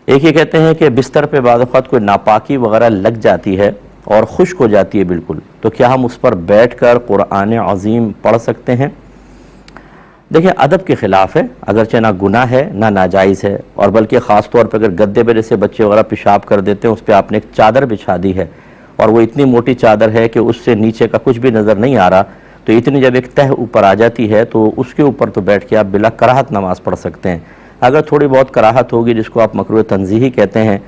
एक ये कहते हैं कि बिस्तर पे बाद वक़्त कोई नापाकी वगैरह लग जाती है और खुश्क हो जाती है बिल्कुल, तो क्या हम उस पर बैठकर कुरान अज़ीम पढ़ सकते हैं? देखिए, अदब के ख़िलाफ़ है, अगरचे ना गुनाह है ना नाजायज़ है, और बल्कि ख़ास तौर पर अगर गद्दे पे जैसे बच्चे वगैरह पेशाब कर देते हैं, उस पर आपने एक चादर बिछा दी है और वो इतनी मोटी चादर है कि उससे नीचे का कुछ भी नज़र नहीं आ रहा, तो इतनी जब एक तह ऊपर आ जाती है तो उसके ऊपर तो बैठ के आप बिला कराहत नमाज़ पढ़ सकते हैं। अगर थोड़ी बहुत कराहत होगी, जिसको आप मकरूह तंज़ीही कहते हैं,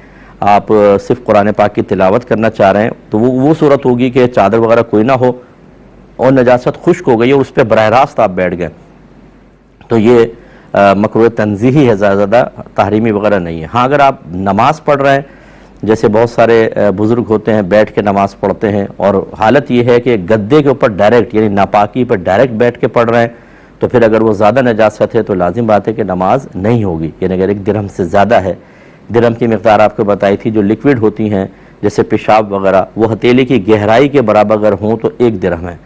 आप सिर्फ कुरान पाक की तिलावत करना चाह रहे हैं, तो वो सूरत होगी कि चादर वगैरह कोई ना हो और नजासत खुश्क हो गई और उस पर बरह रास्त आप बैठ गए, तो ये मकरूह तंज़ीही है, ज़्यादा तहरीमी वगैरह नहीं है। हाँ, अगर आप नमाज़ पढ़ रहे हैं, जैसे बहुत सारे बुज़ुर्ग होते हैं बैठ के नमाज़ पढ़ते हैं और हालत ये है कि गद्दे के ऊपर डायरेक्ट यानी नापाकी पर डायरेक्ट बैठ के पढ़ रहे हैं, तो फिर अगर वो ज़्यादा नजासत है तो लाजिम बात है कि नमाज नहीं होगी। यानी अगर 1 दिरहम से ज़्यादा है, दिरहम की मिक़दार आपको बताई थी, जो लिक्विड होती हैं जैसे पेशाब वगैरह, वो हथेली की गहराई के बराबर अगर हों तो 1 दिरहम है।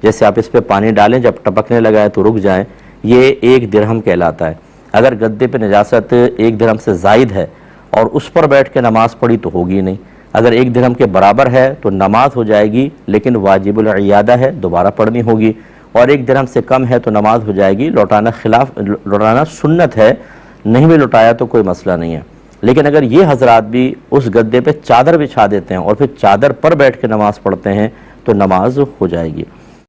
जैसे आप इस पर पानी डालें, जब टपकने लगाए तो रुक जाएँ, ये 1 दिरहम कहलाता है। अगर गद्दे पे नजासत 1 दिरहम से ज़ायद है और उस पर बैठ के नमाज़ पढ़ी तो होगी नहीं। अगर 1 दिरहम के बराबर है तो नमाज हो जाएगी, लेकिन वाजिबुल इयादा है, दोबारा पढ़नी होगी, और 1 दिरहम से कम है तो नमाज हो जाएगी, लौटाना सुन्नत है, नहीं भी लौटाया तो कोई मसला नहीं है। लेकिन अगर ये हजरात भी उस गद्दे पे चादर बिछा देते हैं और फिर चादर पर बैठ के नमाज़ पढ़ते हैं तो नमाज हो जाएगी।